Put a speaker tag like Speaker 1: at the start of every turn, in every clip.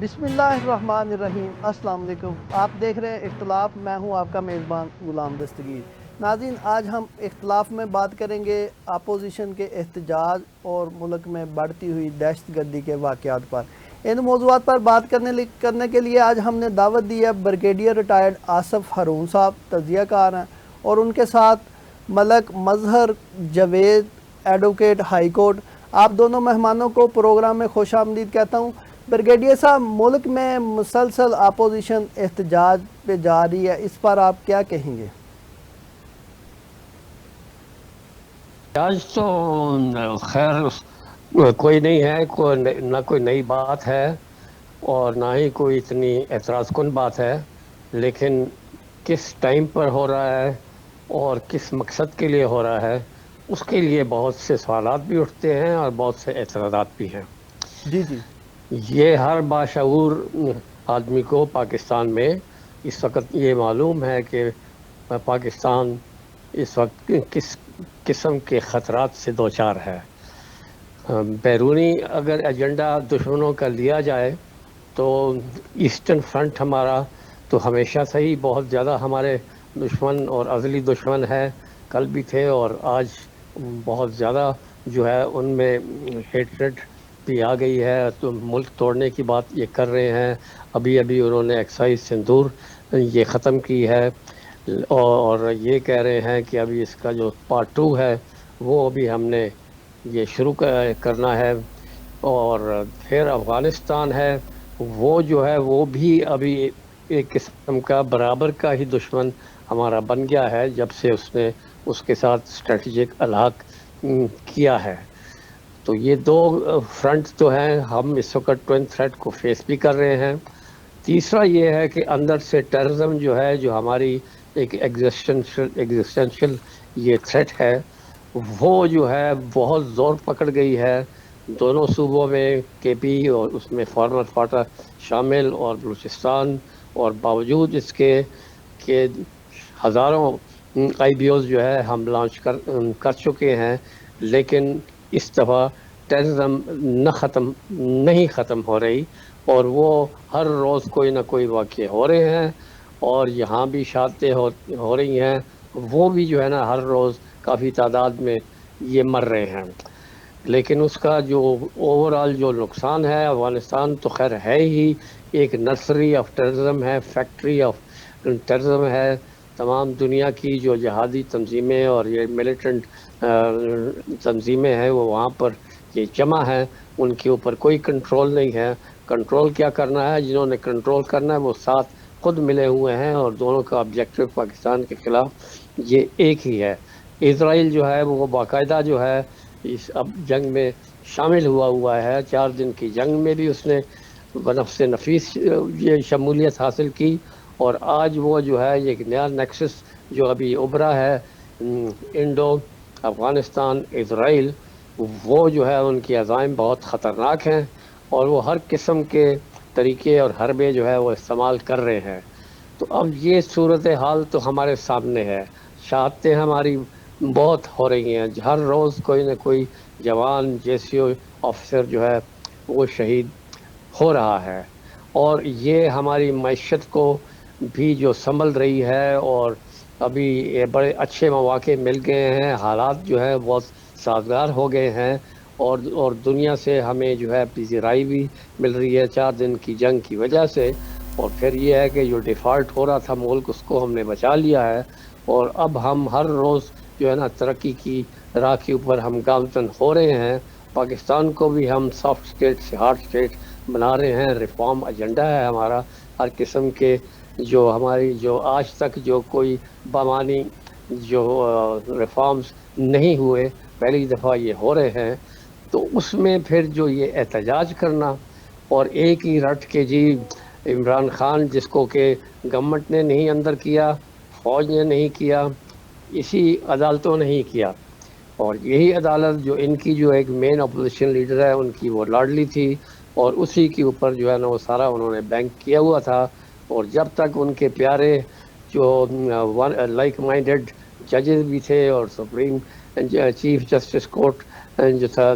Speaker 1: بسم اللہ الرحمن الرحیم، السلام علیکم۔ آپ دیکھ رہے ہیں اختلاف، میں ہوں آپ کا میزبان غلام دستگیر۔ ناظرین، آج ہم اختلاف میں بات کریں گے اپوزیشن کے احتجاج اور ملک میں بڑھتی ہوئی دہشت گردی کے واقعات پر۔ ان موضوعات پر بات کرنے کے لیے آج ہم نے دعوت دی ہے بریگیڈیئر ریٹائرڈ آصف ہارون صاحب، تجزیہ کار ہیں، اور ان کے ساتھ ملک مظہر جاوید، ایڈوکیٹ ہائی کورٹ۔ آپ دونوں مہمانوں کو پروگرام میں خوش آمدید کہتا ہوں۔ بریگیڈیئر صاحب، ملک میں مسلسل اپوزیشن احتجاج پہ جا رہی ہے، اس پر آپ کیا کہیں گے؟
Speaker 2: آج تو خیر کوئی نہیں ہے، نہ کوئی نئی بات ہے اور نہ ہی کوئی اتنی اعتراض کن بات ہے، لیکن کس ٹائم پر ہو رہا ہے اور کس مقصد کے لیے ہو رہا ہے اس کے لیے بہت سے سوالات بھی اٹھتے ہیں اور بہت سے اعتراضات بھی ہیں۔
Speaker 1: جی جی
Speaker 2: یہ ہر باشعور آدمی کو پاکستان میں اس وقت یہ معلوم ہے کہ پاکستان اس وقت کس قسم کے خطرات سے دوچار ہے۔ بیرونی اگر ایجنڈا دشمنوں کا لیا جائے تو ایسٹرن فرنٹ ہمارا تو ہمیشہ سے ہی بہت زیادہ ہمارے دشمن اور ازلی دشمن ہے، کل بھی تھے اور آج بہت زیادہ جو ہے ان میں ہیٹریڈ بھی آ گئی ہے، تو ملک توڑنے کی بات یہ کر رہے ہیں۔ ابھی انہوں نے ایکسائز سندور یہ ختم کی ہے اور یہ کہہ رہے ہیں کہ ابھی اس کا جو پارٹ 2 ہے وہ ابھی ہم نے یہ شروع کرنا ہے۔ اور پھر افغانستان ہے، وہ جو ہے وہ بھی ابھی ایک قسم کا برابر کا ہی دشمن ہمارا بن گیا ہے جب سے اس نے اس کے ساتھ اسٹریٹجک الحاق کیا ہے۔ تو یہ دو فرنٹ تو ہیں، ہم اس وقت ٹوئن تھریٹ کو فیس بھی کر رہے ہیں۔ تیسرا یہ ہے کہ اندر سے ٹیررزم جو ہے، جو ہماری ایک ایگزسٹینشل یہ تھریٹ ہے، وہ جو ہے بہت زور پکڑ گئی ہے دونوں صوبوں میں، کے پی اور اس میں فارمر فاٹا شامل اور بلوچستان، اور باوجود اس کے کہ ہزاروں آئی بی اوز جو ہے ہم لانچ کر چکے ہیں، لیکن اس دفعہ ٹیررزم نہیں ختم ہو رہی، اور وہ ہر روز کوئی نہ کوئی واقع ہو رہے ہیں، اور یہاں بھی شہادتیں ہو رہی ہیں، وہ بھی جو ہے نا ہر روز کافی تعداد میں یہ مر رہے ہیں۔ لیکن اس کا جو اوورآل جو نقصان ہے، افغانستان تو خیر ہے ہی ایک نرسری آف ٹیررزم ہے، فیکٹری آف ٹیررزم ہے۔ تمام دنیا کی جو جہادی تنظیمیں اور یہ ملیٹنٹ تنظیمیں ہیں وہ وہاں پر یہ جمع ہیں، ان کے اوپر کوئی کنٹرول نہیں ہے۔ کنٹرول کیا کرنا ہے، جنہوں نے کنٹرول کرنا ہے وہ ساتھ خود ملے ہوئے ہیں، اور دونوں کا آبجیکٹو پاکستان کے خلاف یہ ایک ہی ہے۔ اسرائیل جو ہے وہ باقاعدہ جو ہے اس اب جنگ میں شامل ہوا ہے، 4 دن کی جنگ میں بھی اس نے بنفس نفیس یہ شمولیت حاصل کی، اور آج وہ جو ہے ایک نیا نیکسس جو ابھی ابھرا ہے، انڈو افغانستان اسرائیل، وہ جو ہے ان کی عزائم بہت خطرناک ہیں، اور وہ ہر قسم کے طریقے اور حربے جو ہے وہ استعمال کر رہے ہیں۔ تو اب یہ صورتحال تو ہمارے سامنے ہے، شہادتیں ہماری بہت ہو رہی ہیں، ہر روز کوئی نہ کوئی جوان جیسی آفیسر جو ہے وہ شہید ہو رہا ہے، اور یہ ہماری معیشت کو بھی جو سنبھل رہی ہے، اور ابھی یہ بڑے اچھے مواقع مل گئے ہیں، حالات جو ہے بہت سازگار ہو گئے ہیں، اور دنیا سے ہمیں جو ہے پذیرائی بھی مل رہی ہے 4 دن کی جنگ کی وجہ سے۔ اور پھر یہ ہے کہ جو ڈیفالٹ ہو رہا تھا ملک، اس کو ہم نے بچا لیا ہے، اور اب ہم ہر روز جو ہے نا ترقی کی راہ کے اوپر ہم گامزن ہو رہے ہیں۔ پاکستان کو بھی ہم سافٹ اسٹیٹ سے ہارڈ اسٹیٹ بنا رہے ہیں، ریفارم ایجنڈا ہے ہمارا، ہر قسم کے جو ہماری جو آج تک جو کوئی بامانی جو ریفارمز نہیں ہوئے، پہلی دفعہ یہ ہو رہے ہیں۔ تو اس میں پھر جو یہ احتجاج کرنا اور ایک ہی رٹ کے جی عمران خان جس کو کہ گورنمنٹ نے نہیں اندر کیا، فوج نے نہیں کیا، اسی عدالتوں نے ہی کیا، اور یہی عدالت جو ان کی جو ایک مین اپوزیشن لیڈر ہے ان کی وہ لاڈلی تھی، اور اسی کے اوپر جو ہے نا وہ سارا انہوں نے بینک کیا ہوا تھا۔ اور جب تک ان کے پیارے جو لائک مائنڈڈ ججز بھی تھے، اور سپریم چیف جسٹس کورٹ جو تھا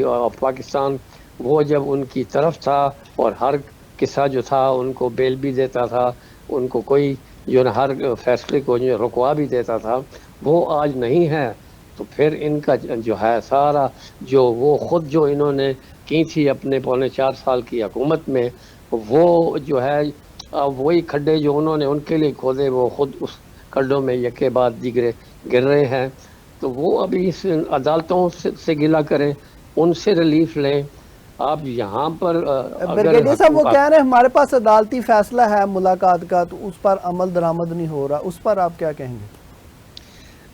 Speaker 2: آف پاکستان، وہ جب ان کی طرف تھا اور ہر قصہ جو تھا ان کو بیل بھی دیتا تھا، ان کو کوئی جو نا ہر فیصلے کو جو رکوا بھی دیتا تھا، وہ آج نہیں ہے. تو پھر ان کا جو ہے سارا جو وہ خود جو انہوں نے کی تھی اپنے 4.25 سال کی حکومت میں، وہ جو ہے وہی کھڈے جو انہوں نے ان کے لیے کھودے وہ خود اس کھڈوں میں یکے بعد دیگرے گر رہے ہیں. تو وہ ابھی اس عدالتوں سے گلا کریں، ان سے ریلیف لیں. آپ یہاں پر
Speaker 1: بریگیڈیئر صاحب وہ کہہ رہے ہیں ہمارے پاس عدالتی فیصلہ ہے ملاقات کا، تو اس پر عمل درآمد نہیں ہو رہا، اس پر آپ کیا کہیں گے؟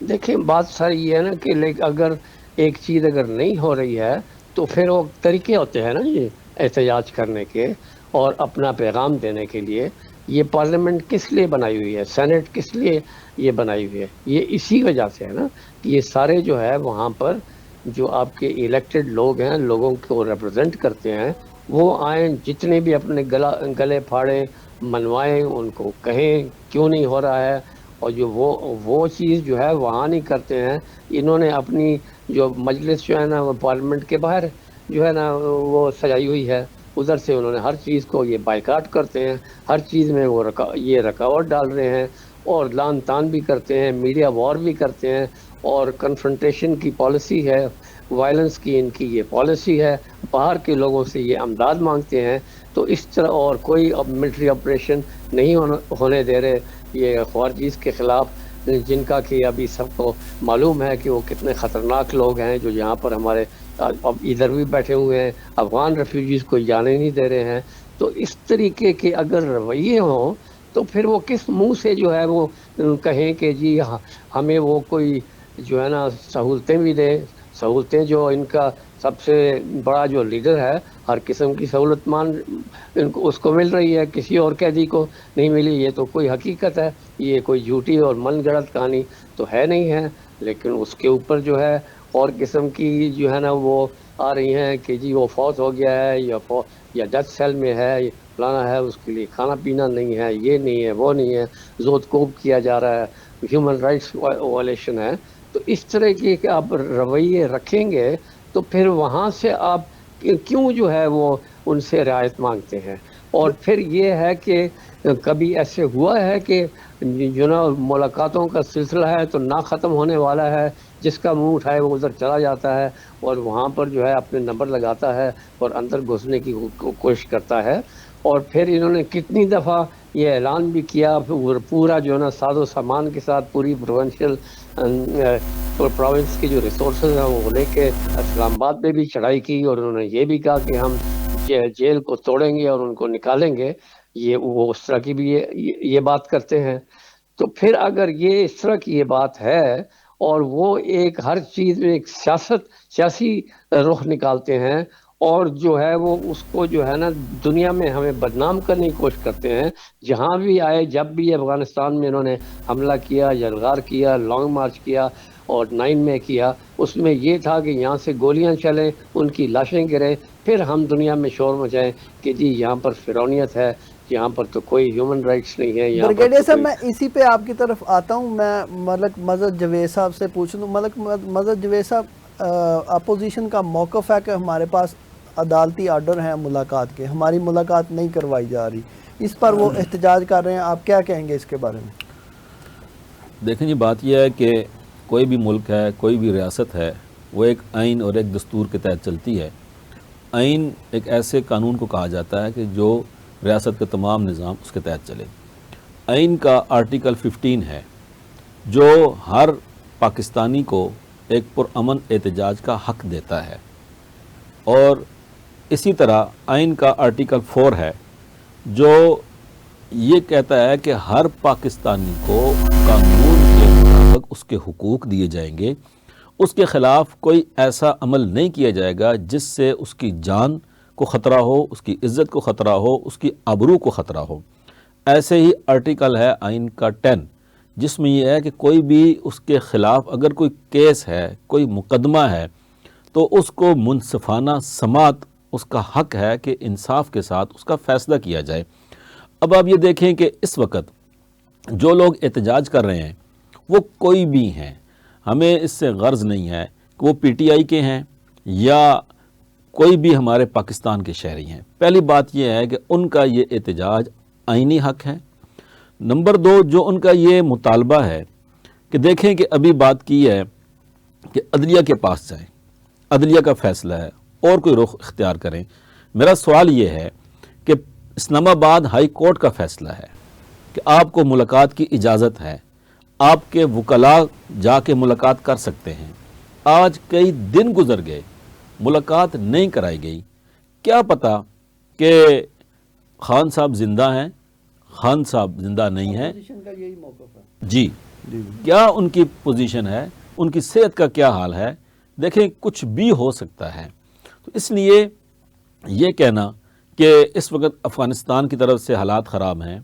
Speaker 2: دیکھیں بات ساری یہ ہے نا کہ اگر ایک چیز اگر نہیں ہو رہی ہے تو پھر وہ طریقے ہوتے ہیں نا جی احتجاج کرنے کے اور اپنا پیغام دینے کے لیے. یہ پارلیمنٹ کس لیے بنائی ہوئی ہے، سینٹ کس لیے یہ بنائی ہوئی ہے؟ یہ اسی وجہ سے ہے نا کہ یہ سارے جو ہے وہاں پر جو آپ کے الیکٹڈ لوگ ہیں، لوگوں کو ریپرزینٹ کرتے ہیں، وہ آئیں، جتنے بھی اپنے گلے پھاڑیں، منوائیں، ان کو کہیں کیوں نہیں ہو رہا ہے. اور جو وہ چیز جو ہے وہاں نہیں کرتے ہیں. انہوں نے اپنی جو مجلس جو ہے نا وہ پارلیمنٹ کے باہر جو ہے نا وہ سجائی ہوئی ہے، ادھر سے انہوں نے ہر چیز کو یہ بائیکاٹ کرتے ہیں، ہر چیز میں وہ یہ رکاوٹ ڈال رہے ہیں اور لان تان بھی کرتے ہیں، میڈیا وار بھی کرتے ہیں، اور کنفرنٹیشن کی پالیسی ہے، وائلنس کی ان کی یہ پالیسی ہے، باہر کے لوگوں سے یہ امداد مانگتے ہیں. تو اس طرح اور کوئی اب ملٹری آپریشن نہیں ہونے دے رہے یہ خوارجیز کے خلاف، جن کا کہ ابھی سب کو معلوم ہے کہ وہ کتنے خطرناک لوگ ہیں، جو یہاں پر ہمارے اب ادھر بھی بیٹھے ہوئے ہیں، افغان ریفیوجیز کو جانے نہیں دے رہے ہیں. تو اس طریقے کے اگر رویے ہوں تو پھر وہ کس منہ سے جو ہے وہ کہیں کہ جی ہمیں وہ کوئی جو ہے نا سہولتیں بھی دے. سہولتیں جو ان کا سب سے بڑا جو لیڈر ہے، ہر قسم کی سہولت ان کو اس کو مل رہی ہے، کسی اور قیدی کو نہیں ملی. یہ تو کوئی حقیقت ہے، یہ کوئی جھوٹی اور من گڑت کہانی تو ہے نہیں ہے. لیکن اس کے اوپر جو ہے اور قسم کی جو ہے نا وہ آ رہی ہیں کہ جی وہ فوت ہو گیا ہے یا ڈیتھ سیل میں ہے، فلانا ہے، اس کے لیے کھانا پینا نہیں ہے، یہ نہیں ہے، وہ نہیں ہے، زود کوب کیا جا رہا ہے، ہیومن رائٹس وائلیشن ہے. تو اس طرح کے آپ رویے رکھیں گے تو پھر وہاں سے آپ کیوں جو ہے وہ ان سے رعایت مانگتے ہیں؟ اور پھر یہ ہے کہ کبھی ایسے ہوا ہے کہ جو نا ملاقاتوں کا سلسلہ ہے تو نہ ختم ہونے والا ہے، جس کا منہ اٹھائے وہ ادھر چلا جاتا ہے اور وہاں پر جو ہے اپنے نمبر لگاتا ہے اور اندر گھسنے کی کوشش کرتا ہے. اور پھر انہوں نے کتنی دفعہ یہ اعلان بھی کیا، پورا جو ہے نا ساز و سامان کے ساتھ پوری پروونشل پروونس کی جو ریسورسز ہیں وہ لے کے اسلام آباد میں بھی چڑھائی کی، اور انہوں نے یہ بھی کہا کہ ہم جیل کو توڑیں گے اور ان کو نکالیں گے. وہ اس طرح کی بھی یہ بات کرتے ہیں. تو پھر اگر یہ اس طرح کی یہ بات ہے اور وہ ایک ہر چیز میں ایک سیاسی رخ نکالتے ہیں اور جو ہے وہ اس کو جو ہے نا دنیا میں ہمیں بدنام کرنے کی کوشش کرتے ہیں، جہاں بھی آئے، جب بھی افغانستان میں انہوں نے حملہ کیا، یلغار کیا، لانگ مارچ کیا اور 9 میں کیا، اس میں یہ تھا کہ یہاں سے گولیاں چلیں، ان کی لاشیں گریں، پھر ہم دنیا میں شور مچائیں کہ جی یہاں پر فرعونیت ہے، یہاں پر تو کوئی ہیومن رائٹس نہیں ہے، یہاں پر
Speaker 1: بریگیڈیئر
Speaker 2: تو
Speaker 1: صاحب
Speaker 2: کوئی...
Speaker 1: میں اسی پہ آپ کی طرف آتا ہوں. میں ملک مظہر جاوید صاحب سے پوچھ لوں. ملک مظہر جاوید صاحب، اپوزیشن کا موقف ہے کہ ہمارے پاس عدالتی آرڈر ہیں ملاقات کے، ہماری ملاقات نہیں کروائی جا رہی، اس پر وہ احتجاج کر رہے ہیں، آپ کیا کہیں گے اس کے بارے میں؟
Speaker 3: دیکھیں جی، بات یہ ہے کہ کوئی بھی ملک ہے، کوئی بھی ریاست ہے، وہ ایک آئین اور ایک دستور کے تحت چلتی ہے. آئین ایک ایسے قانون کو کہا جاتا ہے کہ جو ریاست کے تمام نظام اس کے تحت چلے. آئین کا آرٹیکل 15 ہے جو ہر پاکستانی کو ایک پرامن احتجاج کا حق دیتا ہے، اور اسی طرح آئین کا آرٹیکل 4 ہے جو یہ کہتا ہے کہ ہر پاکستانی کو قانون کے مطابق اس کے حقوق دیے جائیں گے، اس کے خلاف کوئی ایسا عمل نہیں کیا جائے گا جس سے اس کی جان کو خطرہ ہو، اس کی عزت کو خطرہ ہو، اس کی آبرو کو خطرہ ہو. ایسے ہی آرٹیکل ہے آئین کا 10 جس میں یہ ہے کہ کوئی بھی اس کے خلاف اگر کوئی کیس ہے، کوئی مقدمہ ہے، تو اس کو منصفانہ سماعت اس کا حق ہے کہ انصاف کے ساتھ اس کا فیصلہ کیا جائے. اب آپ یہ دیکھیں کہ اس وقت جو لوگ احتجاج کر رہے ہیں وہ کوئی بھی ہیں، ہمیں اس سے غرض نہیں ہے کہ وہ پی ٹی آئی کے ہیں یا کوئی بھی ہمارے پاکستان کے شہری ہیں، پہلی بات یہ ہے کہ ان کا یہ احتجاج آئینی حق ہے۔ نمبر 2، جو ان کا یہ مطالبہ ہے کہ دیکھیں کہ ابھی بات کی ہے کہ عدلیہ کے پاس جائیں، عدلیہ کا فیصلہ ہے اور کوئی رخ اختیار کریں۔ میرا سوال یہ ہے کہ اسلام آباد ہائی کورٹ کا فیصلہ ہے کہ آپ کو ملاقات کی اجازت ہے، آپ کے وکلاء جا کے ملاقات کر سکتے ہیں۔ آج کئی دن گزر گئے، ملاقات نہیں کرائی گئی۔ کیا پتہ کہ خان صاحب زندہ ہیں، خان صاحب زندہ نہیں ہیں،
Speaker 1: اپوزیشن کا یہی موقف ہے۔
Speaker 3: جی کیا ان کی پوزیشن ہے، ان کی صحت کا کیا حال ہے؟ دیکھیں کچھ بھی ہو سکتا ہے۔ تو اس لیے یہ کہنا کہ اس وقت افغانستان کی طرف سے حالات خراب ہیں،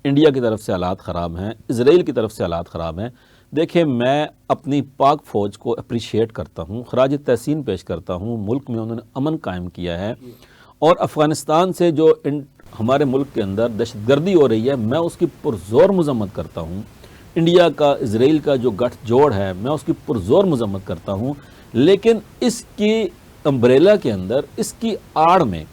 Speaker 3: انڈیا کی طرف سے حالات خراب ہیں، اسرائیل کی طرف سے حالات خراب ہیں، دیکھیں میں اپنی پاک فوج کو اپریشیٹ کرتا ہوں، خراج تحسین پیش کرتا ہوں، ملک میں انہوں نے امن قائم کیا ہے، اور افغانستان سے جو ہمارے ملک کے اندر دہشت گردی ہو رہی ہے میں اس کی پرزور مذمت کرتا ہوں۔ انڈیا کا اسرائیل کا جو گٹھ جوڑ ہے میں اس کی پرزور مذمت کرتا ہوں، لیکن اس کی امبریلا کے اندر، اس کی آڑ میں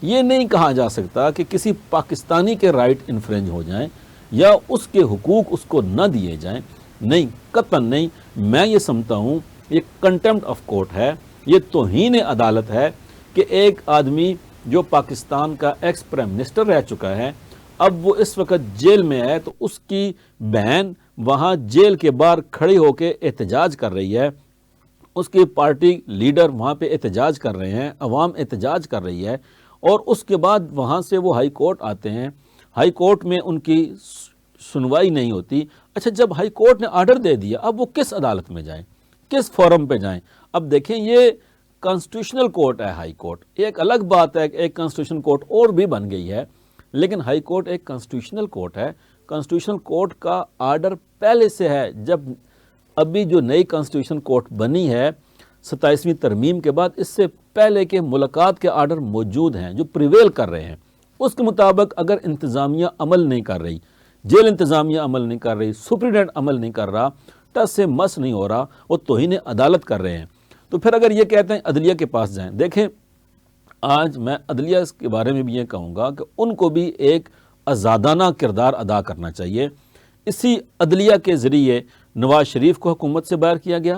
Speaker 3: یہ نہیں کہا جا سکتا کہ کسی پاکستانی کے رائٹ انفرنج ہو جائیں یا اس کے حقوق اس کو نہ دیے جائیں۔ نہیں، قطعاً نہیں۔ میں یہ سمجھتا ہوں یہ کنٹمپٹ آف کورٹ ہے، یہ توہین عدالت ہے کہ ایک آدمی جو پاکستان کا ایکس پرائم منسٹر رہ چکا ہے، اب وہ اس وقت جیل میں ہے، تو اس کی بہن وہاں جیل کے باہر کھڑی ہو کے احتجاج کر رہی ہے، اس کی پارٹی لیڈر وہاں پہ احتجاج کر رہے ہیں، عوام احتجاج کر رہی ہے، اور اس کے بعد وہاں سے وہ ہائی کورٹ آتے ہیں، ہائی کورٹ میں ان کی سنوائی نہیں ہوتی۔ اچھا، جب ہائی کورٹ نے آرڈر دے دیا، اب وہ کس عدالت میں جائیں، کس فورم پہ جائیں؟ اب دیکھیں یہ کانسٹیٹیوشنل کورٹ ہے ہائی کورٹ، ایک الگ بات ہے کہ ایک کانسٹیٹیوشنل کورٹ اور بھی بن گئی ہے، لیکن ہائی کورٹ ایک کانسٹیٹیوشنل کورٹ ہے۔ کانسٹیٹیوشنل کورٹ کا آرڈر پہلے سے ہے، جب ابھی جو نئی کانسٹیٹیوشن کورٹ بنی ہے 27ویں ترمیم کے بعد، اس سے پہلے کے ملاقات کے آرڈر موجود ہیں جو پریویل کر رہے ہیں۔ اس کے مطابق اگر انتظامیہ عمل نہیں کر رہی، جیل انتظامیہ عمل نہیں کر رہی، سپریڈنٹ عمل نہیں کر رہا، ٹس سے مس نہیں ہو رہا، وہ توہین عدالت کر رہے ہیں، تو پھر اگر یہ کہتے ہیں عدلیہ کے پاس جائیں، دیکھیں آج میں عدلیہ کے بارے میں بھی یہ کہوں گا کہ ان کو بھی ایک آزادانہ کردار ادا کرنا چاہیے۔ اسی عدلیہ کے ذریعے نواز شریف کو حکومت سے باہر کیا گیا،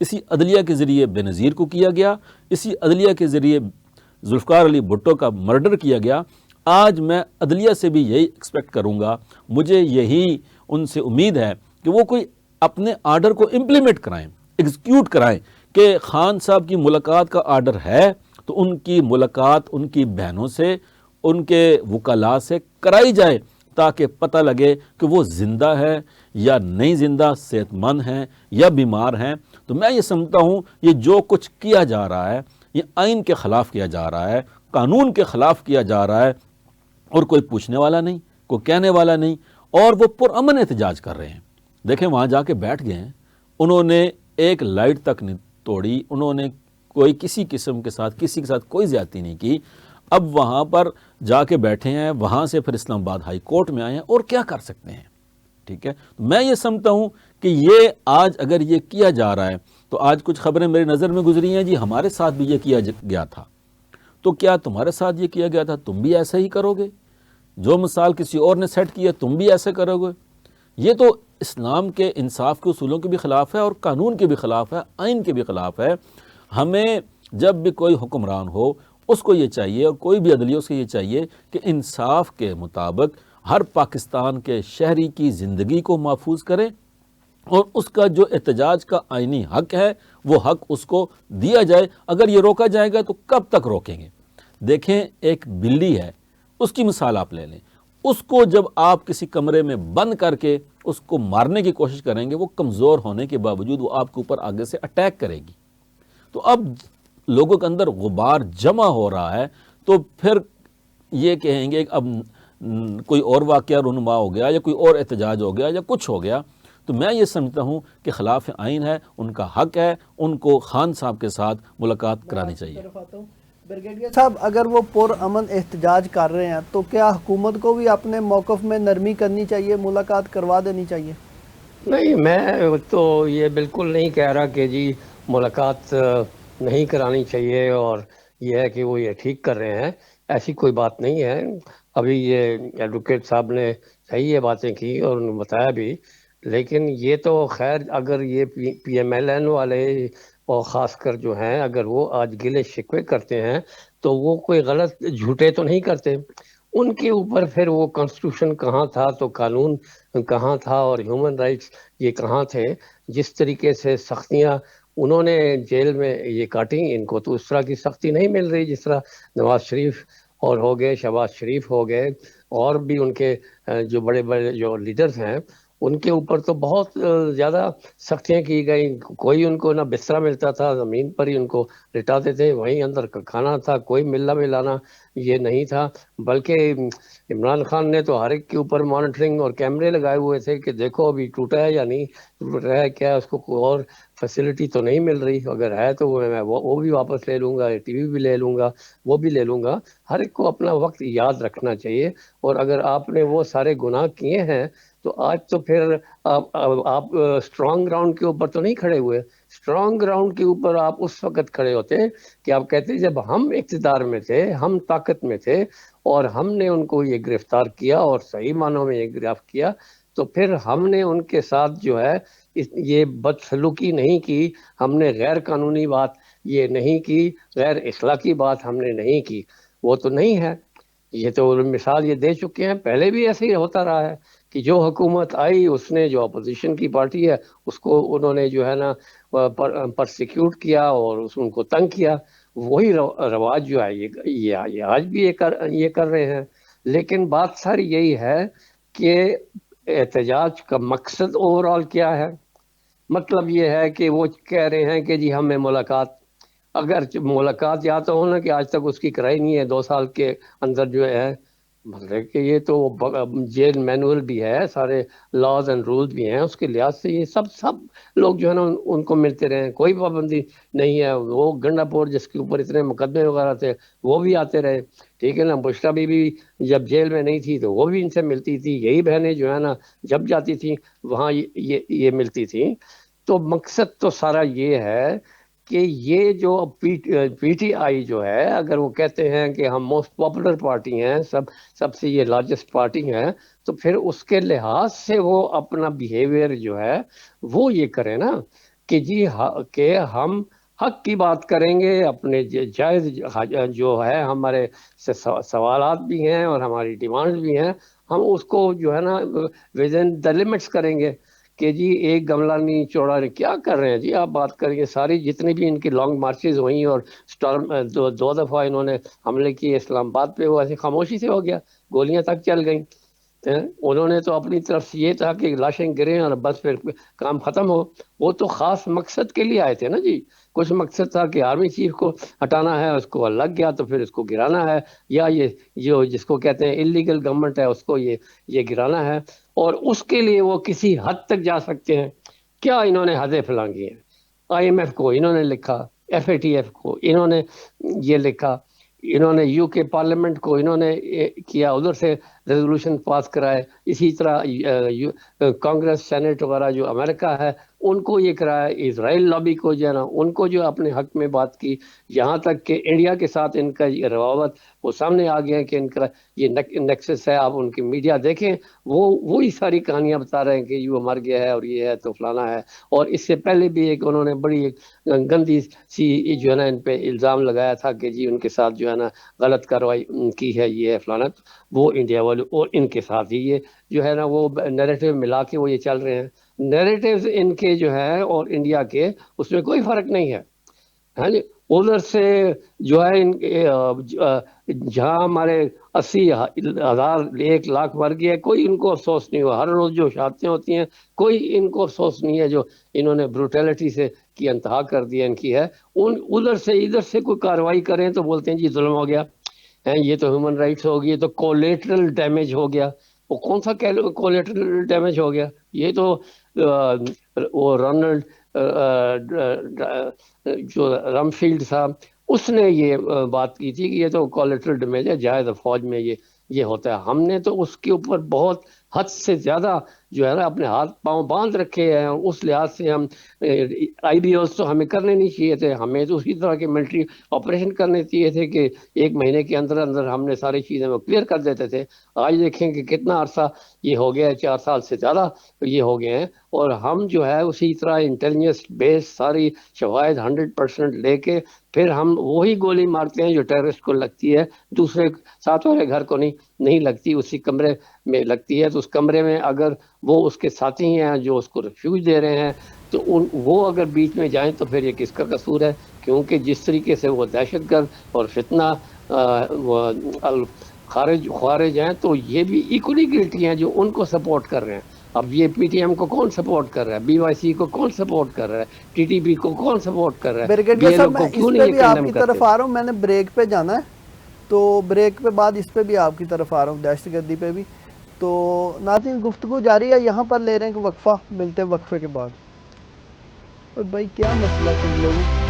Speaker 3: اسی عدلیہ کے ذریعے بے نظیر کو کیا گیا، اسی عدلیہ کے ذریعے ذوالفقار علی بھٹو کا مرڈر کیا گیا۔ آج میں عدلیہ سے بھی یہی ایکسپیکٹ کروں گا، مجھے یہی ان سے امید ہے کہ وہ کوئی اپنے آرڈر کو امپلیمنٹ کرائیں، ایگزیکیوٹ کرائیں، کہ خان صاحب کی ملاقات کا آرڈر ہے تو ان کی ملاقات ان کی بہنوں سے، ان کے وکلاء سے کرائی جائے، تاکہ پتہ لگے کہ وہ زندہ ہے یا نہیں زندہ، صحت مند ہیں یا بیمار ہیں۔ تو میں یہ سمجھتا ہوں یہ جو کچھ کیا جا رہا ہے یہ آئین کے خلاف کیا جا رہا ہے، قانون کے خلاف کیا جا رہا ہے، اور کوئی پوچھنے والا نہیں، کوئی کہنے والا نہیں، اور وہ پرامن احتجاج کر رہے ہیں۔ دیکھیں وہاں جا کے بیٹھ گئے ہیں، انہوں نے ایک لائٹ تک نہیں توڑی، انہوں نے کوئی کسی قسم کے ساتھ کسی کے ساتھ کوئی زیادتی نہیں کی، اب وہاں پر جا کے بیٹھے ہیں، وہاں سے پھر اسلام آباد ہائی کورٹ میں آئے ہیں، اور کیا کر سکتے ہیں؟ ٹھیک ہے، میں یہ سمجھتا ہوں کہ یہ آج اگر یہ کیا جا رہا ہے، تو آج کچھ خبریں میری نظر میں گزری ہیں، جی ہمارے ساتھ بھی یہ کیا گیا تھا، تو کیا تمہارے ساتھ یہ کیا گیا تھا تم بھی ایسا ہی کرو گے؟ جو مثال کسی اور نے سیٹ کی ہے تم بھی ایسے کرو گے؟ یہ تو اسلام کے انصاف کے اصولوں کے بھی خلاف ہے، اور قانون کے بھی خلاف ہے، آئین کے بھی خلاف ہے۔ ہمیں جب بھی کوئی حکمران ہو اس کو یہ چاہیے، اور کوئی بھی عدلیہ اس کو یہ چاہیے کہ انصاف کے مطابق ہر پاکستان کے شہری کی زندگی کو محفوظ کرے، اور اس کا جو احتجاج کا آئینی حق ہے وہ حق اس کو دیا جائے۔ اگر یہ روکا جائے گا تو کب تک روکیں گے؟ دیکھیں ایک بلی ہے، اس کی مثال آپ لے لیں، اس کو جب آپ کسی کمرے میں بند کر کے اس کو مارنے کی کوشش کریں گے، وہ کمزور ہونے کے باوجود وہ آپ کے اوپر آگے سے اٹیک کرے گی۔ تو اب لوگوں کے اندر غبار جمع ہو رہا ہے، تو پھر یہ کہیں گے کہ اب کوئی اور واقعہ رونما ہو گیا، یا کوئی اور احتجاج ہو گیا، یا کچھ ہو گیا۔ تو میں یہ سمجھتا ہوں کہ خلاف آئین ہے، ان کا حق ہے، ان کو خان صاحب کے ساتھ ملاقات کرانی چاہیے۔
Speaker 1: بریگیڈیئر صاحب، اگر وہ پرامن احتجاج کر رہے ہیں تو کیا حکومت کو بھی اپنے موقف میں نرمی کرنی چاہیے، ملاقات کروا دینی چاہیے؟
Speaker 2: نہیں، میں تو یہ بالکل نہیں کہہ رہا کہ جی ملاقات نہیں کرانی چاہیے اور یہ ہے کہ وہ یہ ٹھیک کر رہے ہیں، ایسی کوئی بات نہیں ہے۔ ابھی یہ ایڈوکیٹ صاحب نے صحیح یہ باتیں کی اور انہوں نے بتایا بھی، لیکن یہ تو خیر اگر یہ پی ایم ایل این والے اور خاص کر جو ہیں اگر وہ آج گلے شکوے کرتے ہیں تو وہ کوئی غلط جھوٹے تو نہیں کرتے، ان کے اوپر پھر وہ کانسٹیٹیوشن کہاں تھا تو قانون کہاں تھا اور ہیومن رائٹس یہ کہاں تھے؟ جس طریقے سے سختیاں انہوں نے جیل میں یہ کاٹی، ان کو تو اس طرح کی سختی نہیں مل رہی جس طرح نواز شریف اور ہو گئے، شہباز شریف ہو گئے، اور بھی ان کے جو بڑے بڑے جو لیڈرز ہیں ان کے اوپر تو بہت زیادہ سختیاں کی گئیں۔ کوئی ان کو نہ بستر ملتا تھا، زمین پر ہی ان کو لٹاتے تھے، وہیں اندر کا کھانا تھا، کوئی ملنا ملانا یہ نہیں تھا۔ بلکہ عمران خان نے تو ہر ایک کے اوپر مانیٹرنگ اور کیمرے لگائے ہوئے تھے کہ دیکھو ابھی ٹوٹا ہے یا نہیں ٹوٹ رہا ہے، کیا اس کو کوئی اور فیسلٹی تو نہیں مل رہی، اگر ہے تو میں وہ بھی واپس لے لوں گا، ٹی وی بھی لے لوں گا، وہ بھی لے لوں گا۔ ہر ایک کو اپنا وقت یاد رکھنا چاہیے، اور اگر آپ نے وہ سارے گناہ کیے ہیں تو آج تو پھر آپ اسٹرانگ گراؤنڈ کے اوپر تو نہیں کھڑے ہوئے۔ اسٹرانگ گراؤنڈ کے اوپر آپ اس وقت کھڑے ہوتے کہ آپ کہتے جب ہم اقتدار میں تھے، ہم طاقت میں تھے اور ہم نے ان کو یہ گرفتار کیا اور صحیح معنوں میں یہ گرفتار کیا، تو پھر ہم نے ان کے ساتھ جو ہے یہ بدسلوکی نہیں کی، ہم نے غیر قانونی بات یہ نہیں کی، غیر اخلاقی بات ہم نے نہیں کی، وہ تو نہیں ہے۔ یہ تو مثال یہ دے چکے ہیں، پہلے بھی ایسے ہی ہوتا رہا ہے کہ جو حکومت آئی اس نے جو اپوزیشن کی پارٹی ہے اس کو انہوں نے جو ہے نا پرسیکیوٹ کیا اور ان کو تنگ کیا، وہی رواج جو ہے یہ آج بھی یہ کر رہے ہیں۔ لیکن بات ساری یہی ہے کہ احتجاج کا مقصد اوور آل کیا ہے؟ مطلب یہ ہے کہ وہ کہہ رہے ہیں کہ جی ہمیں ملاقات، اگر ملاقات یا تو ہونا کہ آج تک اس کی کرائی نہیں ہے، 2 سال کے اندر جو ہے، مطلب کہ یہ تو جیل مینول بھی ہے، سارے لاز اینڈ رولز بھی ہیں، اس کے لحاظ سے یہ سب لوگ جو ہے نا ان کو ملتے رہے، کوئی پابندی نہیں ہے۔ وہ گنڈا پور جس کے اوپر اتنے مقدمے وغیرہ تھے وہ بھی آتے رہے، ٹھیک ہے نا۔ بشرا بی بھی جب جیل میں نہیں تھی تو وہ بھی ان سے ملتی تھی، یہی بہنیں جو ہے نا جب جاتی تھیں وہاں یہ ملتی تھیں۔ تو مقصد تو سارا یہ ہے کہ یہ جو پی ٹی آئی جو ہے، اگر وہ کہتے ہیں کہ ہم موسٹ پاپولر پارٹی ہیں، سب سے یہ لارجسٹ پارٹی ہیں، تو پھر اس کے لحاظ سے وہ اپنا بیہیویئر جو ہے وہ یہ کریں نا کہ جی کہ ہم حق کی بات کریں گے، اپنے جائز جو ہے ہمارے سوالات بھی ہیں اور ہماری ڈیمانڈ بھی ہیں، ہم اس کو جو ہے نا ود ان دا لمٹس کریں گے کہ جی ایک گملہ نہیں چوڑا نہیں۔ کیا کر رہے ہیں جی آپ؟ بات کریں گے ساری جتنی بھی ان کی لانگ مارچز ہوئی اور دو دفعہ انہوں نے حملے کیے اسلام آباد پہ، وہ ایسے خاموشی سے ہو گیا، گولیاں تک چل گئیں۔ انہوں نے تو اپنی طرف سے یہ تھا کہ لاشیں گریں اور بس پھر کام ختم ہو۔ وہ تو خاص مقصد کے لیے آئے تھے نا جی، کچھ مقصد تھا کہ آرمی چیف کو ہٹانا ہے، اس کو لگ گیا تو پھر اس کو گرانا ہے، یا یہ جو جس کو کہتے ہیں انلیگل گورنمنٹ ہے اس کو یہ گرانا ہے، اور اس کے لیے وہ کسی حد تک جا سکتے ہیں۔ کیا انہوں نے حدیں پھلانگی ہیں؟ آئی ایم ایف کو انہوں نے لکھا، ایف اے ٹی ایف کو انہوں نے یہ لکھا، انہوں نے یو کے پارلیمنٹ کو انہوں نے کیا، ادھر سے ریزولوشن پاس کرائے، اسی طرح کانگریس سینٹ وغیرہ جو امریکہ ہے ان کو یہ کرایا، اسرائیل لابی کو جو ہے نا ان کو جو اپنے حق میں بات کی، یہاں تک کہ انڈیا کے ساتھ ان کا یہ روابط وہ سامنے آ گیا کہ ان کا یہ نیکسس ہے۔ آپ ان کی میڈیا دیکھیں، وہی ساری کہانیاں بتا رہے ہیں کہ یہ مر گیا ہے اور یہ ہے تو فلانا ہے۔ اور اس سے پہلے بھی ایک انہوں نے بڑی ایک گندی سی جو ہے نا ان پہ الزام لگایا تھا کہ جی ان کے ساتھ جو ہے نا غلط کارروائی کی ہے، یہ ہے فلانا، وہ انڈیا والے اور ان کے ساتھ ہی یہ جو ہے نا وہ نیریٹو ملا کے وہ یہ چل رہے ہیں۔ نیریٹیوز ان کے جو ہے اور انڈیا کے اس میں کوئی فرق نہیں ہے، ہاں جی۔ ادھر سے جو ہے جہاں ہمارے 80,000 1,00,000 مر گئے، کوئی ان کو افسوس نہیں ہوا، ہر روز جو شہادتیں ہوتی ہیں کوئی ان کو افسوس نہیں ہے، جو انہوں نے بروٹیلٹی سے کی انتہا کر دیا ان کی ہے۔ ادھر سے کوئی کارروائی کریں تو بولتے ہیں جی ظلم ہو گیا، یہ تو ہیومن رائٹس ہو گئی، یہ تو کولیٹرل ڈیمیج ہو گیا۔ وہ کون سا کولیٹرل ڈیمیج ہو گیا؟ یہ تو وہ رونلڈ جو رمفیلڈ صاحب اس نے یہ بات کی تھی کہ یہ تو کولیٹرل ڈیمیج ہے، جائز فوج میں یہ ہوتا ہے۔ ہم نے تو اس کے اوپر بہت حد سے زیادہ جو ہے نا اپنے ہاتھ پاؤں باندھ رکھے ہیں. اس لحاظ سے ہم IBOs تو ہمیں کرنے نہیں چاہیے تھے, ہمیں تو اسی طرح کے ملٹری آپریشن کرنے چاہیے تھے کہ 1 مہینے کے اندر اندر ہم نے ساری چیزیں وہ کلیئر کر دیتے تھے. آج دیکھیں کہ کتنا عرصہ یہ ہو گیا ہے, 4 سال سے زیادہ یہ ہو گئے ہیں, اور ہم جو ہے اسی طرح انٹیلیجنس بیس ساری شواہد 100% لے کے پھر ہم وہی گولی مارتے ہیں جو ٹیررسٹ کو لگتی ہے, دوسرے ساتھ والے گھر کو نہیں لگتی, اسی کمرے میں لگتی ہے. تو اس کمرے میں اگر وہ اس کے ساتھی ہیں جو اس کو ریفیوج دے رہے ہیں تو وہ اگر بیچ میں جائیں تو پھر یہ کس کا قصور ہے؟ کیونکہ جس طریقے سے وہ دہشت گرد اور فتنہ خوارج ہیں تو یہ بھی ایکولی گلٹی ہیں جو ان کو سپورٹ کر رہے ہیں. اب یہ PTM کو کون سپورٹ کر رہا ہے, BYC کو کون سپورٹ کر رہا ہے, TTP کو کون سپورٹ کر رہا ہے,
Speaker 1: بریگیڈیئر صاحب
Speaker 2: BLO
Speaker 1: میں
Speaker 2: کو
Speaker 1: اس
Speaker 2: کیوں
Speaker 1: پہ
Speaker 2: نہیں
Speaker 1: بھی
Speaker 2: یہ
Speaker 1: آپ
Speaker 2: کنڈم
Speaker 1: کی
Speaker 2: کرتے؟
Speaker 1: طرف آ رہا ہوں, میں نے بریک پہ جانا ہے تو بریک پہ بعد اس پہ بھی آپ کی طرف آ رہا ہوں, دہشت گردی پہ بھی. تو ناظرین گفتگو جاری ہے, یہاں پر لے رہے ہیں کہ وقفہ, ملتے ہیں وقفے کے بعد. اور بھائی کیا مسئلہ تم لوگوں